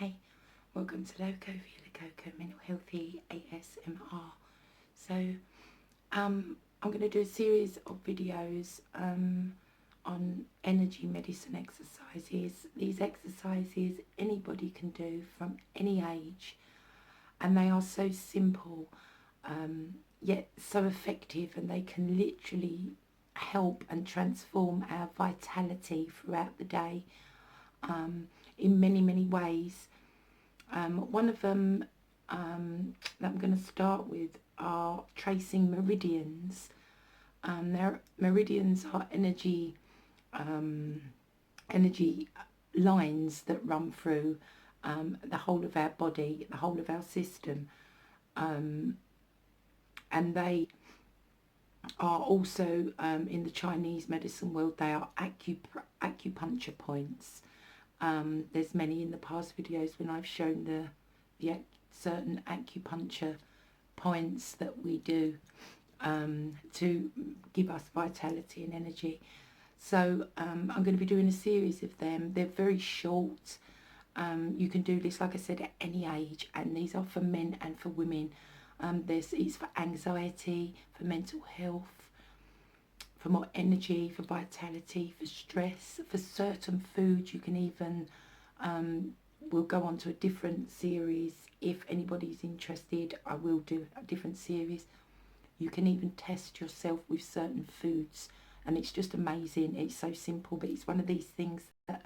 Hey, welcome to Loco via Coco Mental Healthy ASMR. So, I'm going to do a series of videos on energy medicine exercises. These exercises anybody can do from any age, and they are so simple, yet so effective, and they can literally help and transform our vitality throughout the day in many ways. One of them that I'm going to start with are tracing meridians. Meridians are energy lines that run through the whole of our body, the whole of our system, and they are also in the Chinese medicine world. They are acupuncture points. There's many in the past videos when I've shown the certain acupuncture points that we do to give us vitality and energy. So I'm going to be doing a series of them. They're very short. You can do this, like I said, at any age, and these are for men and for women. This is for anxiety, for mental health, for more energy, for vitality, for stress, for certain foods. You can even, we'll go on to a different series. If anybody's interested, I will do a different series. You can even test yourself with certain foods, and it's just amazing. It's so simple, but it's one of these things that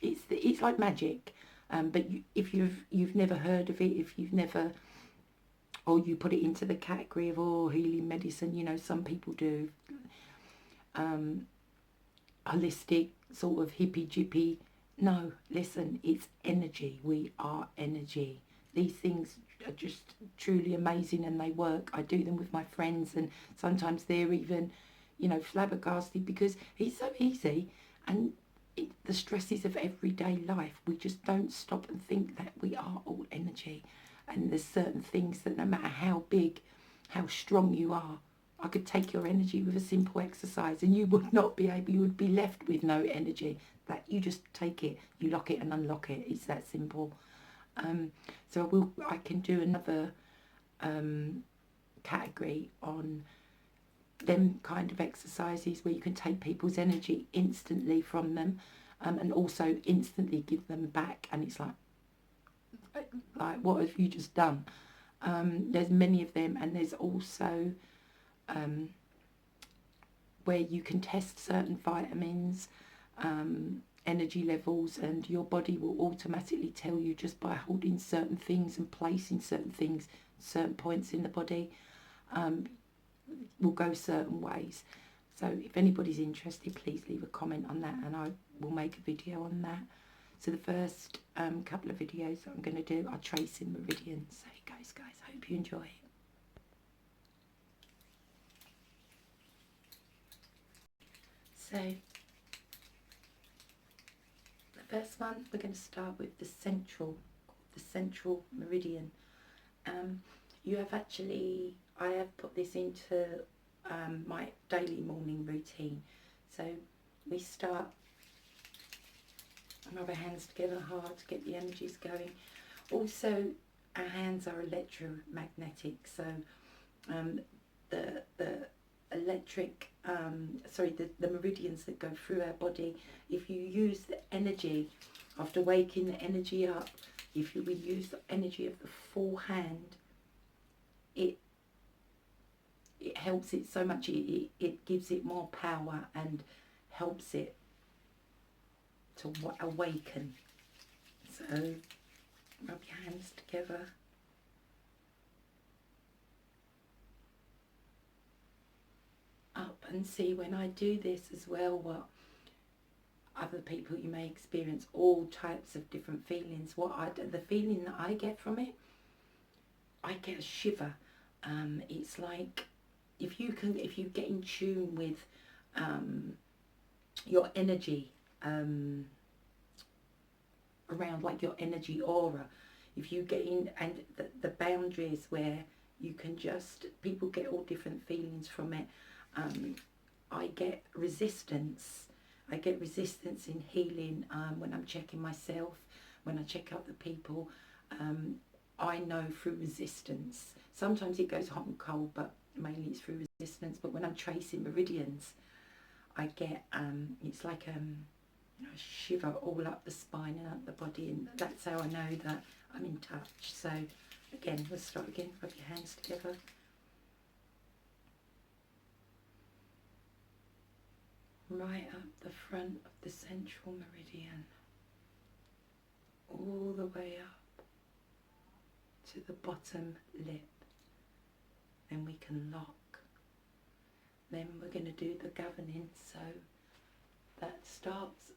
it's like magic. But if you've never heard of it, if you've never, or you put it into the category of healing medicine, you know, some people do holistic, sort of hippy jippy. No, listen, it's energy. We are energy. These things are just truly amazing, and they work. I do them with my friends, and sometimes they're even, you know, flabbergasted because it's so easy, and the stresses of everyday life, we just don't stop and think that we are all energy. And there's certain things that no matter how big, how strong you are, I could take your energy with a simple exercise and you would not be able, you would be left with no energy. That you just take it, you lock it and unlock it. It's that simple. So I can do another category on them kind of exercises where you can take people's energy instantly from them, and also instantly give them back. And it's like what have you just done? There's many of them, and there's also where you can test certain vitamins, energy levels, and your body will automatically tell you just by holding certain things and placing certain things, certain points in the body, will go certain ways. So if anybody's interested, please leave a comment on that, and I will make a video on that. So the first couple of videos that I'm going to do are tracing meridians. So here goes, guys. I hope you enjoy it. So the first one, we're going to start with the central meridian. You have actually, I have put this into my daily morning routine. So we start, rub our hands together hard to get the energies going. Also, our hands are electromagnetic, so the electric, the meridians that go through our body, if you use the energy, after waking the energy up, if we use the energy of the full hand, it helps it so much, it gives it more power and helps it to awaken. So rub your hands together. Up, and see, when I do this as well, what other people, you may experience all types of different feelings. The feeling that I get from it, I get a shiver. It's like if you get in tune with your energy, around like your energy aura, if you get in, and the boundaries where you can just, people get all different feelings from it. I get resistance. I get resistance in healing when I'm checking myself, when I check out the people, I know through resistance. Sometimes it goes hot and cold, but mainly it's through resistance. But when I'm tracing meridians, I get, it's like a shiver all up the spine and up the body, and that's how I know that I'm in touch. So again, let's start again. Rub your hands together. Right up the front of the central meridian, all the way up to the bottom lip. Then we can lock. Then we're going to do the governing, so that starts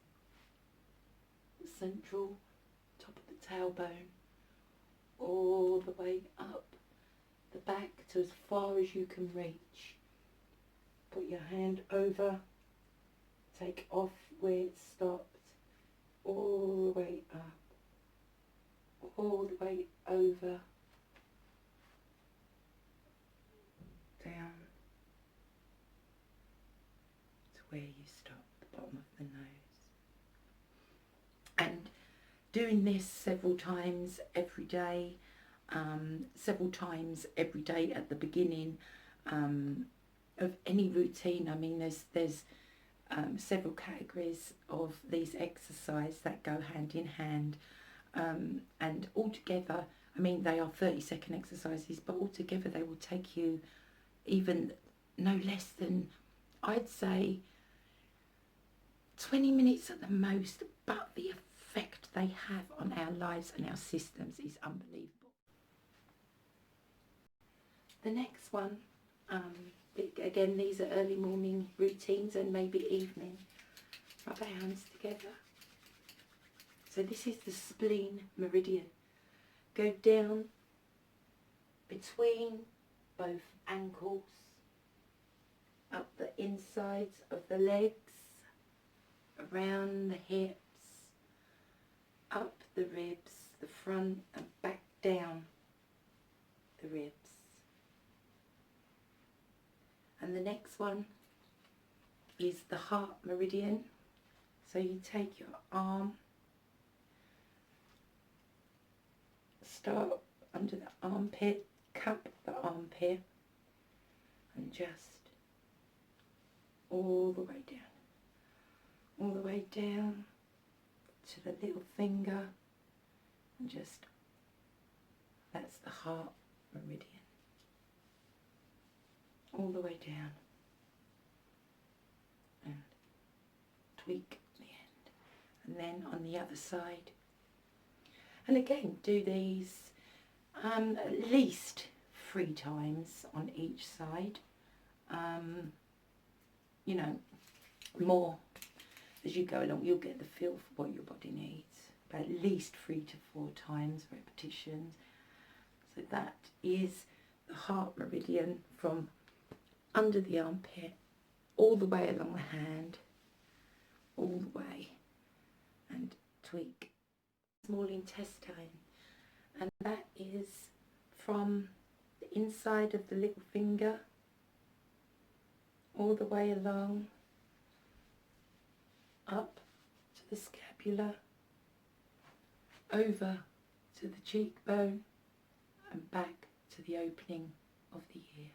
the central top of the tailbone, all the way up the back to as far as you can reach. Put your hand over, take off where it stopped, all the way up, all the way over, down to where you stop, the bottom of the nose. And doing this several times every day at the beginning of any routine. I mean, there's several categories of these exercises that go hand in hand, and altogether, I mean, they are 30-second exercises, but altogether they will take you even no less than, I'd say, 20 minutes at the most, but the effect they have on our lives and our systems is unbelievable. The next one, again, these are early morning routines and maybe evening. Rub our hands together. So this is the spleen meridian. Go down between both ankles, up the insides of the legs, around the hips, up the ribs, the front and back down the ribs. And the next one is the heart meridian. So you take your arm, start under the armpit, cup the armpit, and just all the way down to the little finger, and just, that's the heart meridian. All the way down, and tweak the end, and then on the other side. And again, do these at least 3 times on each side. You know, more as you go along, you'll get the feel for what your body needs, but at least 3 to 4 times repetitions. So that is the heart meridian, from under the armpit, all the way along the hand, all the way, and tweak. Small intestine, and that is from the inside of the little finger, all the way along, up to the scapula, over to the cheekbone, and back to the opening of the ear.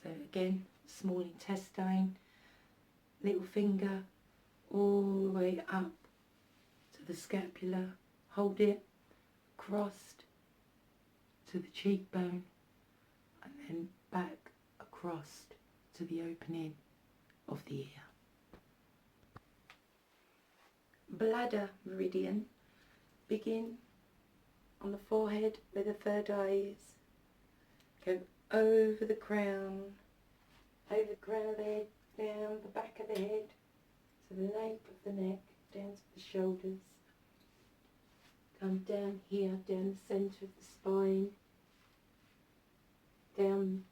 So again, small intestine, little finger, all the way up to the scapula, hold it, crossed to the cheekbone, and then back across to the opening of the ear. Bladder meridian, begin on the forehead where the third eye is, go over the crown of the head, down the back of the head, to the nape of the neck, down to the shoulders, come down here, down the centre of the spine, down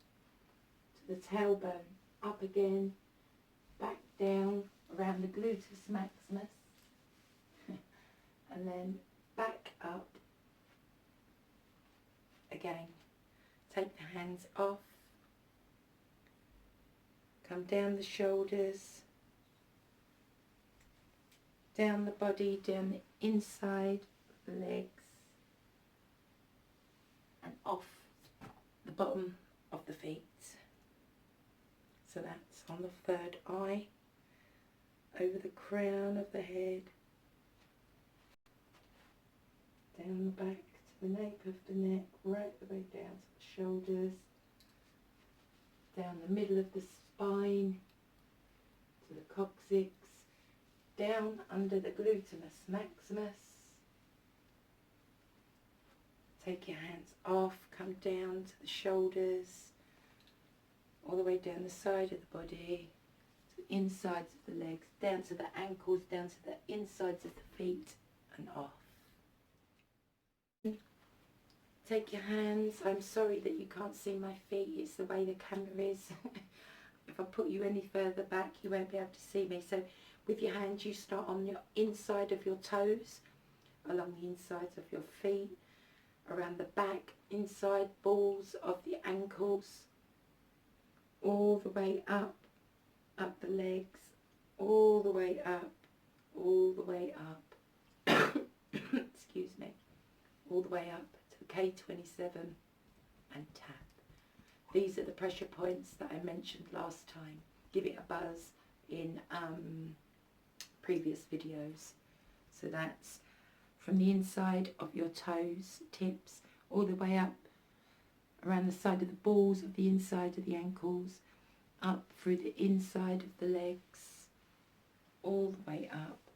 to the tailbone, up again, back down around the gluteus maximus, and then back up again. Take the hands off, come down the shoulders, down the body, down the inside the legs and off the bottom of the feet. So that's on the third eye, over the crown of the head, down the back to the nape of the neck, right the way down to the shoulders, down the middle of the spine to the coccyx, down under the gluteus maximus. Take your hands off, come down to the shoulders, all the way down the side of the body, to the insides of the legs, down to the ankles, down to the insides of the feet and off. Take your hands, I'm sorry that you can't see my feet, it's the way the camera is. If I put you any further back you won't be able to see me. So with your hands you start on your inside of your toes, along the insides of your feet, around the back, inside balls of the ankles, all the way up the legs, all the way up, all the way up, excuse me, all the way up to the K27 and tap. These are the pressure points that I mentioned last time. Give it a buzz in previous videos. So that's from the inside of your toes, tips, all the way up around the side of the balls of the inside of the ankles, up through the inside of the legs, all the way up